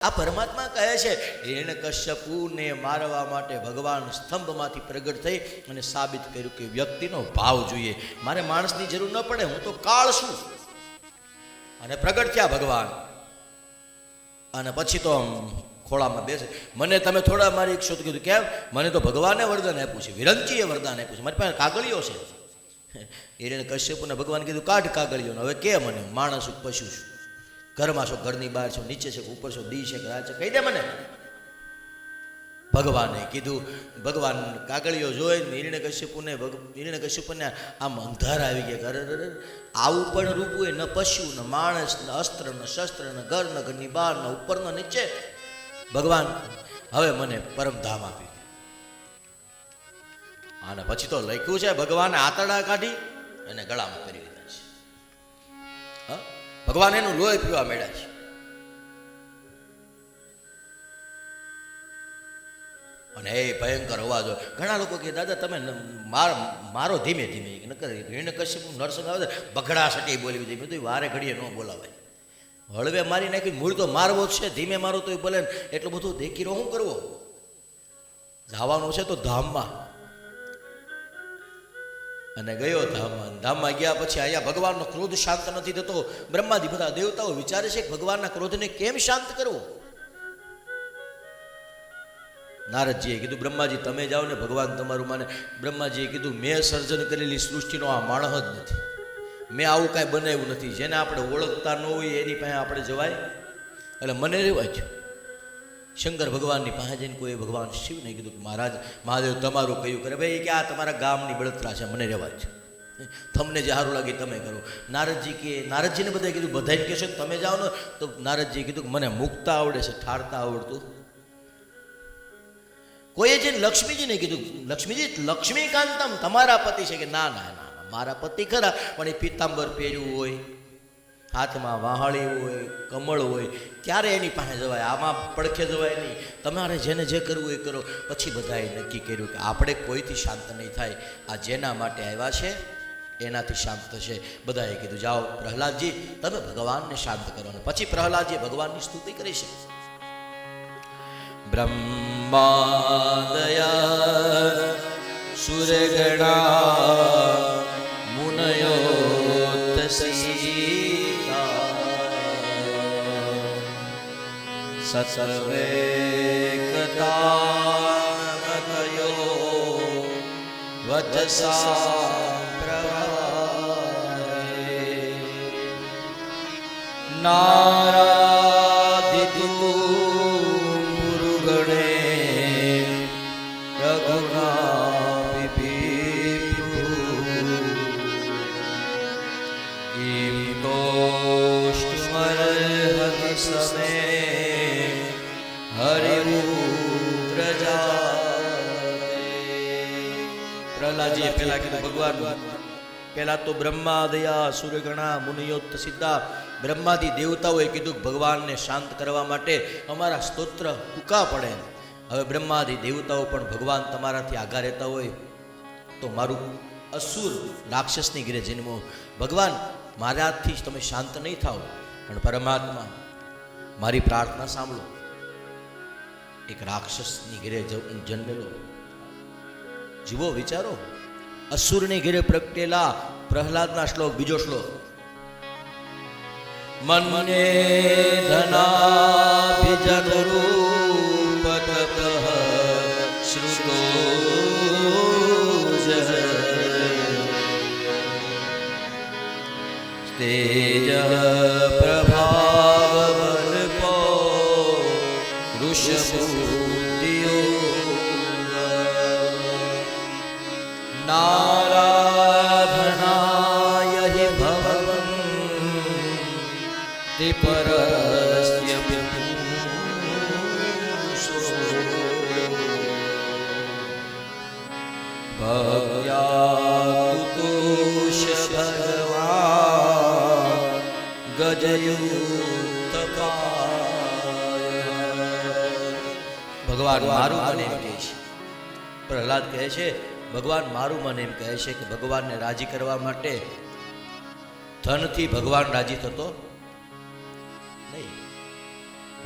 આ પરમાત્મા કહે છે હિરણ્યકશ્યપુને મારવા માટે ભગવાન સ્તંભમાંથી પ્રગટ થઈ અને સાબિત કર્યું કે વ્યક્તિનો ભાવ જોઈએ. મારે માણસની જરૂર ન પડે, હું તો કાળ છું. અને પ્રગટ થયા ભગવાન. અને પછી તો ખોળામાં બેસે. મને તમે થોડા મારી ઈચ્છો તો કીધું કેમ? મને તો ભગવાને વરદાન આપ્યું છે, વિરંચીએ વરદાન આપ્યું છે, મારી પાસે કાગળિયો છે. હિરણ્યકશ્યપુને ભગવાન કીધું કાઢ કાગળિયો. હવે કે મને માણસ છું, પશુ છું, ઘરમાં છો, ઘરની બહાર છો, નીચે છે, ઉપર છો, દી છે, રાત છે, કહી દે મને. ભગવાને કીધું. ભગવાન કાગળિયો જોઈને હિરણ્યકશ્યપુને આમ અંધાર આવી ગયા. આવું પણ રૂપ હોય ન પશુ ન માણસ ન અસ્ત્ર ન શસ્ત્ર ન ઘર ન ઘરની બહાર ન ઉપર ન નીચે. ભગવાન હવે મને પરમધામ આપી. અને પછી તો લખ્યું છે ભગવાને આતરડા કાઢી અને ગળામાં કરી લીધા છે. ભગવાન એનું લોહી પીવા માંડ્યા છે. અને એ ભયંકર અવાજ હોય. ઘણા લોકો કહે દાદા તમે મારો ધીમે ધીમે ન કરી. હિરણ્યકશ્યપુ નરસિંહ આવે બગડા સટી બોલી દીધી. મેં તો વારે ઘડીએ ન બોલાવાય. હળવે મારી નાખી. મૂળ તો મારવો જ છે, ધીમે મારો તો ભલે એટલું બધું દેખીરો શું કરવો. જવાનું છે તો ધામમાં. અને ગયો ધામમાં. ધામમાં ગયા પછી અહીંયા ભગવાનનો ક્રોધ શાંત નથી થતો. બ્રહ્માજી બધા દેવતાઓ વિચારે છે કે ભગવાનના ક્રોધને કેમ શાંત કરવો. નારદજીએ કીધું બ્રહ્માજી તમે જાઓ ને, ભગવાન તમારું માને. બ્રહ્માજીએ કીધું મેં સર્જન કરેલી સૃષ્ટિનો આ માણસ જ નથી, મેં આવું કાંઈ બનાવ્યું નથી. જેને આપણે ઓળખતા ન હોય એની પાસે આપણે જવાય? એટલે મને રહેવાય છે. શંકર ભગવાનની પાસે જઈને કોઈ ભગવાન શિવને કીધું કે મહારાજ મહાદેવ તમારું કયું કરે? ભાઈ કે આ તમારા ગામની બળતરા છે, મને રહેવાય છે, તમને જે સારું લાગે તમે કરો. નારદજીને બધાએ કીધું બધાને કહેશો તમે જાઓ ને? તો નારદજીએ કીધું કે મને મુકતા આવડે છે, ઠારતા આવડતું. કોઈએ જઈને લક્ષ્મીજીને કીધું લક્ષ્મીજી લક્ષ્મીકાંતમ તમારા પતિ છે? કે ના ના ના મારા પતિ ખરા, પણ એ પિત્તાંબર પહેર્યું હોય, હાથમાં વાહળી હોય, કમળ હોય, ક્યારે એની પાસે જવાય? આમાં પડખે જવાય નહીં. તમારે જેને જે કરવું એ કરો. પછી બધાએ નક્કી કર્યું કે આપણે કોઈથી શાંત નહીં થાય, આ જેના માટે આવ્યા છે એનાથી શાંત થશે. બધાએ કીધું જાઓ પ્રહલાદજી તમે ભગવાનને શાંત કરો. અને પછી પ્રહલાદજીએ ભગવાનની સ્તુતિ કરી છે. બ્રહ્માદયા સુરગણા મુનયો સર્વે કથામતયો વચસા પ્રવારે નારાદિતુ મુરુગણે રઘુના વિપિપુ ઇમ તોષ્મર્હતિ સમે પ્રહલાદજીએ પેલા કીધું ભગવાન પેલા તો બ્રહ્માદયા સુરગણા મુનિયોત્ત સિદ્ધા બ્રહ્માદી દેવતાઓએ કીધું ભગવાનને શાંત કરવા માટે અમારા સ્તોત્ર ટૂંકા પડે. હવે બ્રહ્માદી દેવતાઓ પણ ભગવાન તમારાથી આઘા રહેતા હોય તો મારું અસુર રાક્ષસની ઘરે જન્મો. ભગવાન મારાથી તમે શાંત નહીં થાવ, પણ પરમાત્મા મારી પ્રાર્થના સાંભળો. એક રાક્ષસની ઘરે જન્મેલો જીવો વિચારો. અસુરની ઘરે પ્રગટેલા પ્રહલાદના શ્લોક. બીજો શ્લોક મન્યે ધનાભિજનરૂપ તતઃ શ્રુતો તેજ પ્રભાવલ્પો ઋષભૂતિયો નારાધનાય હિ ભવન્તિ પરસ્ય ભવ્યા કુતુષ ભગવાન ગજયુક્ત ભગવાન મારું મને એમ કહે છે. પ્રહલાદ કહે છે ભગવાન મારું મને એમ કહે છે કે ભગવાનને રાજી કરવા માટે ધનથી ભગવાન રાજી થતો નહીં.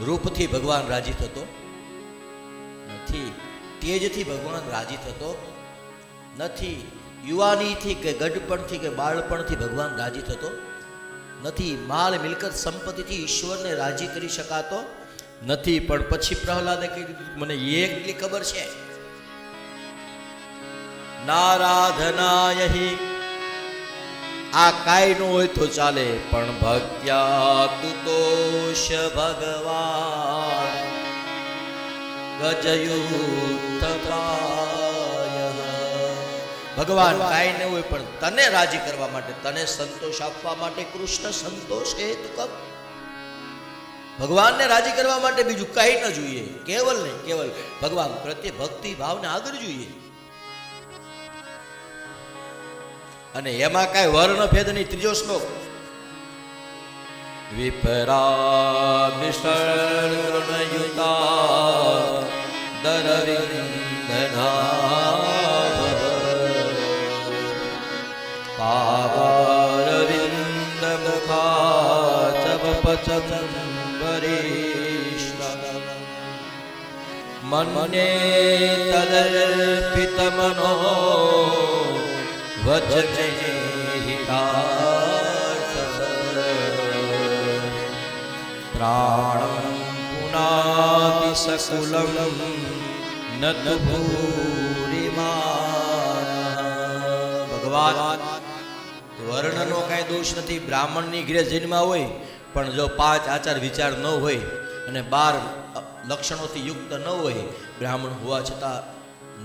રૂપથી ભગવાન રાજી થતો નથી, તેજથી ભગવાન રાજી થતો નથી, યુવાનીથી કે ગઢપણથી કે બાળપણથી ભગવાન રાજી થતો નથી, માલ મિલકત સંપત્તિથી ઈશ્વરને રાજી કરી શકાતો નથી. પણ પછી પ્રહલાદે કીધું મને એકલી ખબર છે, નારાધનાય હિ, આ કાંઈ ન હોય તો ચાલે, પણ ભક્ત્યા તુતોષ ભગવાન ગજયુક્તપાય. ભગવાન કાંઈ ન હોય પણ તને રાજી કરવા માટે, તને સંતોષ આપવા માટે કૃષ્ણ સંતોષ હેતુ કબ. ભગવાનને રાજી કરવા માટે બીજું કંઈ ન જોઈએ, કેવલ નહીં, કેવલ ભગવાન પ્રત્યે ભક્તિ ભાવને આગળ જોઈએ. અને એમાં કાંઈ વર્ણ ભેદ નહીં. ત્રીજો શ્લોક, વિપરા વિસર્ગણયુતા દરવિંદના પાવારવિંદ મુખાચપચંબરીષ્ણ મન્યે તદર્પિત મનો વચને હિતાર્થ પ્રાણં પુનાતિ સકુલં નત ભૂરિમા. ભગવાન વર્ણનો કાંઈ દોષ નથી. બ્રાહ્મણની ઘરે જન્મા હોય પણ જો 5 આચાર વિચાર ન હોય અને 12 લક્ષણોથી યુક્ત ન હોય, બ્રાહ્મણ હોવા છતાં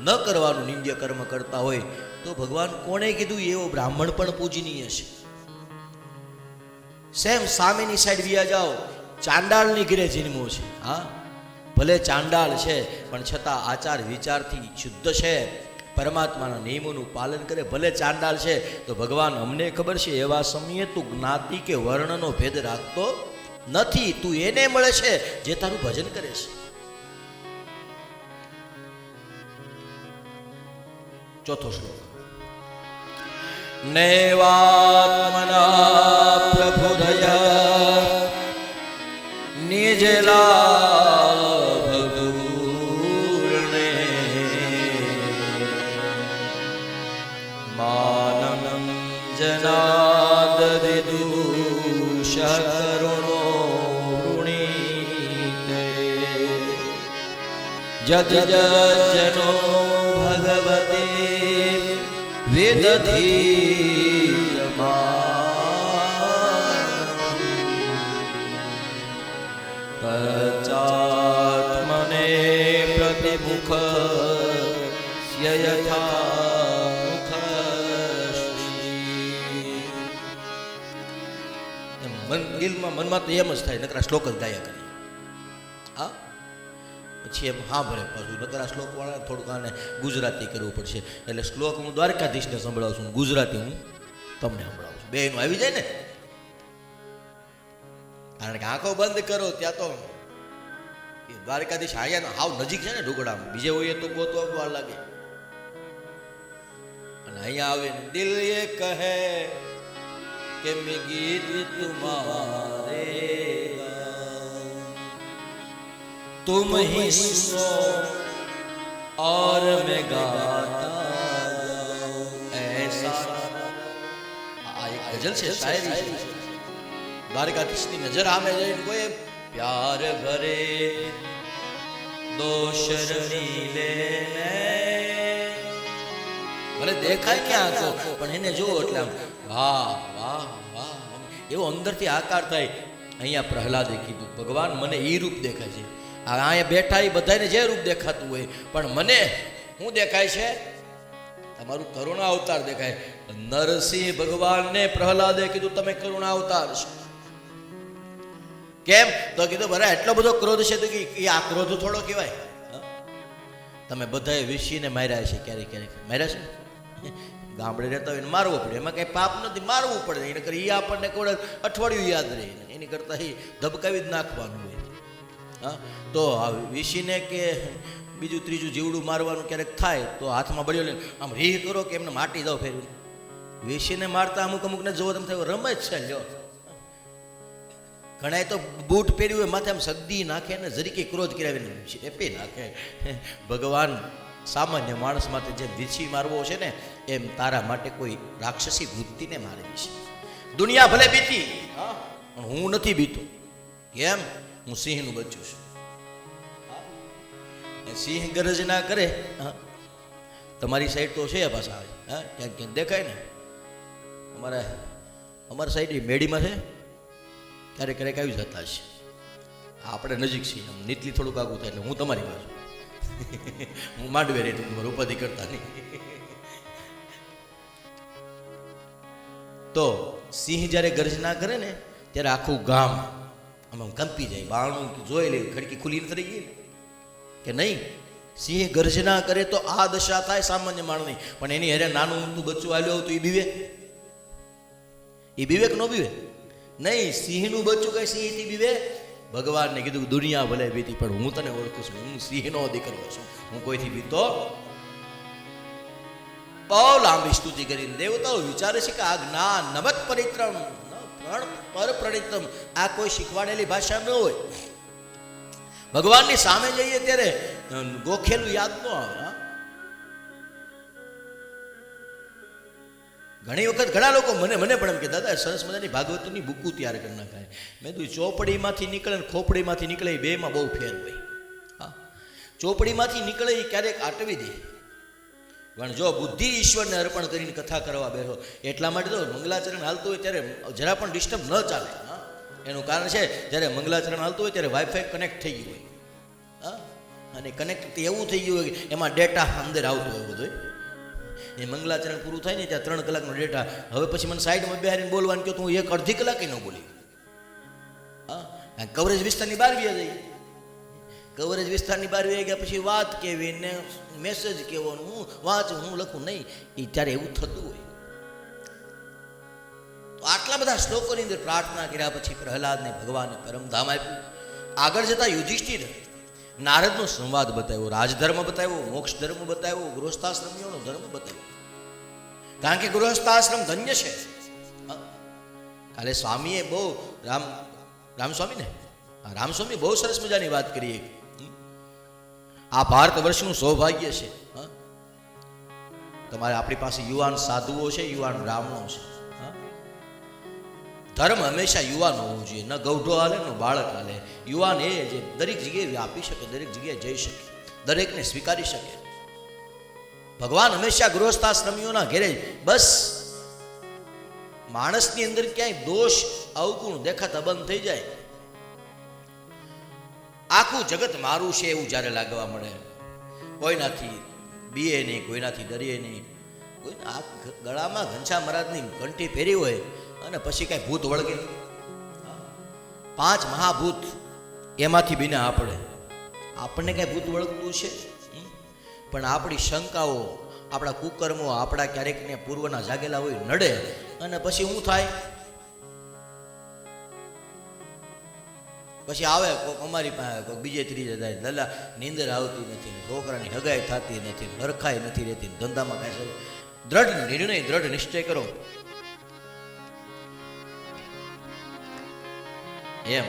ન કરવાનું નિંદ્ય કર્મ કરતા હોય, તો ભગવાન કોણે કીધું એવો બ્રાહ્મણ પણ પૂજનીય છે. સેમ સામેની સાઈડ વ્યા જાઓ, ચાંડાળની ઘરે જન્મો છે. હા, ભલે ચાંડાળ છે પણ છતાં આચાર વિચારથી શુદ્ધ છે, પરમાત્માના નિયમોનું પાલન કરે. ભલે ચાંડાળ છે તો ભગવાન અમને ખબર છે એવા સમયે તું જ્ઞાતિ કે વર્ણનો ભેદ રાખતો નથી. તું એને મળે છે જે તારું ભજન કરે છે. ચોથો શ્લોક, નૈવાત્મના પ્રભુદય નિજલાભગૂર્ણે માનમ જનાદ વિદુષ કરુણો વૃણીતે જજ જનો ભગવતે તચાત્મને પ્રતિમુખ મનમાં તો એમ જ થાય, નકરા શ્લોક જ ગાયા કરી. હા, પછી એમ હા ભરે પાછું નકરા શ્લોક વાળા થોડુંક આને ગુજરાતી કરવું પડશે. એટલે શ્લોક હું દ્વારકાધીશને સંભળાવું છું, ગુજરાતી હું તમને સંભળાવું છું. બેનું આવી જાય ને, કારણ કે આંખો બંધ કરો ત્યાં તો દ્વારકાધીશ આયા હાવ નજીક છે ને ઢુકડામાં. બીજે હોય તો ગોતવા વાર લાગે, અને અહીંયા આવે દિલ એ કહે કે મેં ગીત તુમારે तुम ही सुनो और मैं गाता ऐसा. આ એક ગઝલ છે, શાયરી છે. દ્વારકાધીશની નજર આમે જઈને કોઈ પ્યાર ભરે દોષરની લે, ભલે દેખાય ક્યાં તો પણ એને જો એટલે વાહ વાહ વાહ એવો અંદરથી આકાર થાય. અહીંયા પ્રહલાદે કીધું ભગવાન મને એ રૂપ દેખાય છે. અહીંયા બેઠા એ બધાને જે રૂપ દેખાતું હોય, પણ મને શું દેખાય છે? તમારું કરુણા અવતાર દેખાય. નરસિંહ ભગવાનને પ્રહલાદે કીધું તમે કરુણા અવતાર છો. કેમ? તો કીધું બરા એટલો બધો ક્રોધ છે તો કે આ ક્રોધ થોડો કહેવાય. તમે બધાએ વિષીને માર્યા છે, ક્યારેક ક્યારેક માર્યા છે. ગામડે રહેતા હોય મારવો પડે, એમાં કઈ પાપ નથી, મારવું પડે. એને કરી એ આપણને કોઈ અઠવાડિયું યાદ રહે, એની કરતા એ ધબકાવી જ નાખવાનું હોય. હા, તો વિષીને કે બીજું ત્રીજું જીવડું મારવાનું ક્યારેક થાય તો હાથમાં બળ્યો લઈને આમ રીહ કરો કે એમને માટી દો ફેરવી. વિષીને મારતા અમુક અમુકને જોવો તમે થાય રમે જ છે. લ્યો ઘણાએ તો બૂટ પહેર્યું હોય માથે આમ સગદી નાખે ને જરીકે ક્રોધ કરાવીને ચેપી નાખે. ભગવાન સામાન્ય માણસ માટે જેમ વીછી મારવો છે ને એમ તારા માટે કોઈ રાક્ષસી વૃત્તિને મારવી છે. દુનિયા ભલે બીતી પણ હું નથી બીતો. કેમ? હું સિંહનું બચ્ચું છું. સિંહ ગરજ ના કરે. તમારી સાઈડ તો છે પાછા, હા ક્યાંક ક્યાંક દેખાય ને. અમારા સાઈડ મેડીમાં છે, ક્યારેક ક્યારેક આવી જતા છે. આપણે નજીક છીએ, નીતલી થોડુંક આગું થાય એટલે હું તમારી બાજુ. હું માંડવે રહી તમારું ઉપાધિ કરતા નહીં. તો સિંહ જ્યારે ગર્જના કરે ને ત્યારે આખું ગામ આમ કંપી જાય. બારણું જોઈ લે, ખડકી ખુલી નથી રહી ગઈ કે નહીં. સિંહ ગર્જના કરે તો આ દશા થાય સામાન્ય માણસની. પણ એની હેરે નાનું ઊંધું બચ્ચું આવ્યું તો એ બીવે? એ બીવે કે ન બીવે? નહીં. સિંહનું બચ્ચું કઈ સિંહથી બીવે? ભગવાનને કીધું દુનિયા ભલે બીતી પણ હું તને ઓળખું છું, હું સિંહનો દીકરો છું, હું કોઈથી બીતો. બહુ લાંબી સ્તુતિ કરીને દેવતાઓ વિચારે છે કે આ જ્ઞાન નમત પરિત્રમ પર પ્રણિતમ, આ કોઈ શીખવાડેલી ભાષા ન હોય. ભગવાનની સામે જઈએ ત્યારે ગોખેલું યાદ ન આવે. ઘણી વખત ઘણા લોકો મને પણ એમ કે દાદા સરસ મજાની ભાગવતની બુકું તૈયાર કરી નાખાય. મેં કીધું ચોપડીમાંથી નીકળે ને ખોપડીમાંથી નીકળે એ બેમાં બહુ ફેર હોય. હા, ચોપડીમાંથી નીકળે એ ક્યારેક આટવી દે, પણ જો બુદ્ધિ ઈશ્વરને અર્પણ કરીને કથા કરવા બેસો એટલા માટે તો મંગલાચરણ હાલતું હોય ત્યારે જરા પણ ડિસ્ટર્બ ન ચાલે. હા, એનું કારણ છે જ્યારે મંગલાચરણ હાલતું હોય ત્યારે વાઈફાઈ કનેક્ટ થઈ ગયું હોય. હા, અને કનેક્ટ એવું થઈ ગયું હોય કે એમાં ડેટા અંદર આવતો હોય બધું. એ મંગલાચરણ પૂરું થાય ને ત્યાં 3 કલાકનો ડેટા. હવે પછી મને સાઈડમાં બેહારીને બોલવાનું કહ્યું તો હું 1-1.5 કલાકે ન બોલી. હા, કવરેજ વિસ્તારની બહાર વ્યા જઈએ. કવરેજ વિસ્તારની બહાર વ્યા ગયા પછી વાત કેવી ને મેસેજ કેવો, હું વાંચું હું લખું નહીં, એ ત્યારે એવું થતું હોય. તો આટલા બધા શ્લોકોની અંદર પ્રાર્થના કર્યા પછી પ્રહલાદને ભગવાને પરમધામ આપ્યું. આગળ જતા યુધિષ્ઠિર નારદનો સંવાદ બતાવ્યો, રાજધર્મ બતાવ્યો, મોક્ષ ધર્મ બતાવ્યો, ગૃહસ્થાશ્રમીઓનો ધર્મ બતાવ્યો. કારણ કે ગૃહસ્થાશ્રમ ધન્ય છે. કાલે સ્વામીએ બહુ રામસ્વામી બહુ સરસ મજાની વાત કરી. આ ભારત વર્ષનું સૌભાગ્ય છે. તમારે આપણી પાસે યુવાન સાધુઓ છે, યુવાન બ્રાહ્મણો છે. ધર્મ હંમેશા યુવાન હોવું જોઈએ, ન ગૌઢો હાલે ન બાળક હાલે. યુવાન એ જે દરેક જગ્યાએ વ્યાપી શકે, દરેક જગ્યાએ જઈ શકે, દરેકને સ્વીકારી શકે. ભગવાન હંમેશા ગૃહસ્થાશ્રમીઓના ઘેરે બસ માણસની અંદર ક્યાંય દોષ અવગુણ દેખાતા બંધ થઈ જાય, આખું જગત મારું છે એવું જ્યારે લાગવા મળે, કોઈનાથી બીએ નહીં, કોઈનાથી ડરીએ નહીં, આ ગળામાં ઘનશ્યામ મહારાજની ઘંટી પહેરી હોય અને પછી કાંઈ ભૂત વળગે. 5 મહાભૂત એમાંથી બીના આપણને કાંઈ ભૂત વળગતું છે? પણ આપણી શંકાઓ, આપણા કુકર્મો, આપણા ક્યારેક ને પૂર્વના જાગેલા હોય નડે અને પછી શું થાય? પછી આવે કોઈક અમારી પાસે, કોઈક બીજે ત્રીજે જાય, દલા નીંદર આવતી નથી, છોકરાની હગાઈ થતી નથી, હરખાઈ નથી રહેતી, ધંધામાં કાંઈ. દ્રઢ નિર્ણય, દ્રઢ નિશ્ચય કરો. એમ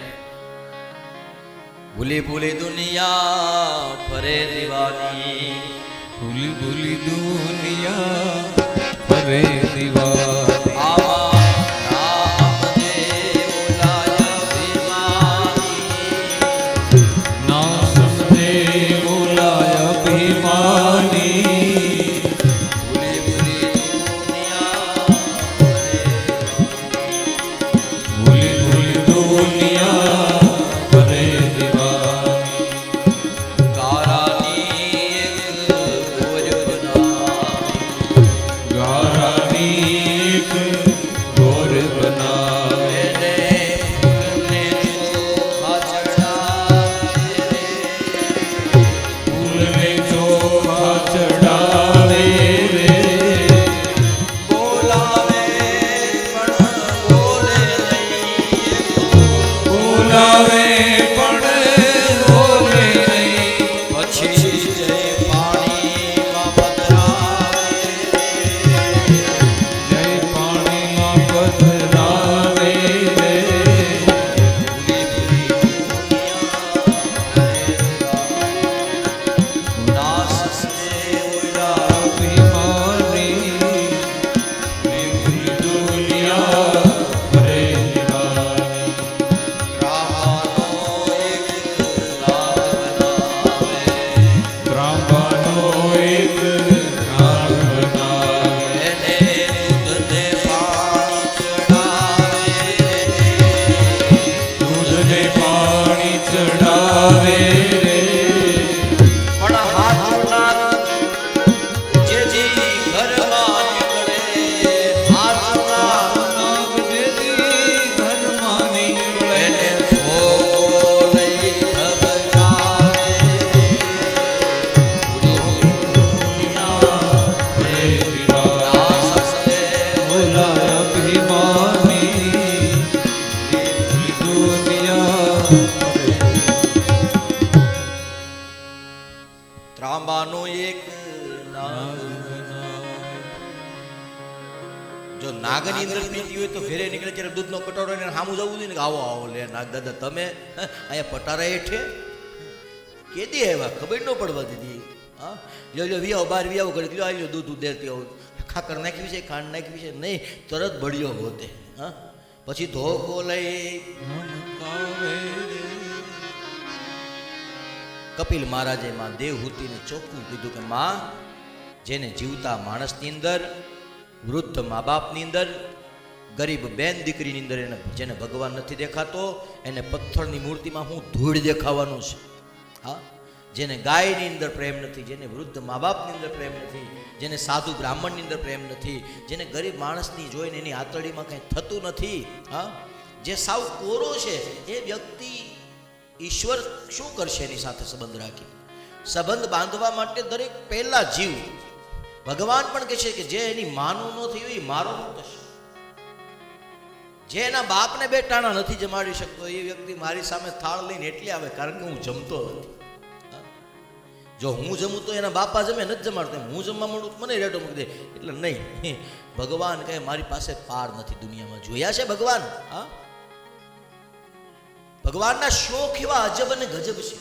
ભૂલી ભૂલી દુનિયા ફરે દીવાની, ભૂલી ભૂલી દુનિયા ફરે દીવાની. ગારાની રે પણ હાચુના જે જી ઘરમાં નીકળે હાચુના નાગ જેથી ઘરમાં નીકળે એને ભોગો નહીં ખબરાવે દુનિયા હે વિરાટ દાસને બોલાય અભિમાની દુનિયા ત્રાંબાનો એક નાગ જો નાગની અંદર પ્રીતિ હોય તો ઘરે નીકળે ત્યારે દૂધનો કટોરો લઈને સામું જવું જોઈએ ને કે આવો આવો લે નાગ દાદા તમે અહીંયા પટારા હેઠે કેદી આવ્યા ખબર ન પડવા દીધી હા લ્યો વિયાવો બાર વિયાવો કરી લ્યો આવ્યો દૂધ દેતી આવું ખાકર નાખ્યું છે ખાંડ નાખ્યું છે નહીં તરત બળ્યો હોતે હા પછી ધોકો લઈ ધમકાવે રે કપિલ મહારાજે માં દેવહૂતિને ચોખ્ખું કીધું કે માં જેને જીવતા માણસની અંદર વૃદ્ધ મા બાપની અંદર ગરીબ બેન દીકરીની અંદર એને જેને ભગવાન નથી દેખાતો એને પથ્થરની મૂર્તિમાં હું ધૂળ દેખાવાનું છે હા જેને ગાયની અંદર પ્રેમ નથી જેને વૃદ્ધ મા બાપની અંદર પ્રેમ નથી જેને સાધુ બ્રાહ્મણની અંદર પ્રેમ નથી જેને ગરીબ માણસની જોઈને એની આતરડીમાં કંઈ થતું નથી હા જે સાવ કોરો છે એ વ્યક્તિ ઈશ્વર શું કરશે એની સાથે સંબંધ રાખી સંબંધ બાંધવા માટે દરેક પહેલા જીવ ભગવાન પણ કહે છે કે જે એની માનું ન થયું એ મારો ન થશે જે એના બાપને બે ટાણા નથી જમાડી શકતો એ વ્યક્તિ મારી સામે થાળ લઈને એટલે આવે કારણ કે હું જમતો નથી જો હું જમું તો એના બાપા જમે નથી જમાડતો હું જમવા મળું મને રેટો મૂકી દે એટલે નહીં ભગવાન કહે મારી પાસે પાર નથી દુનિયામાં જોયા છે ભગવાન હા ભગવાનના શોખ એવા અજબ અને ગજબ છે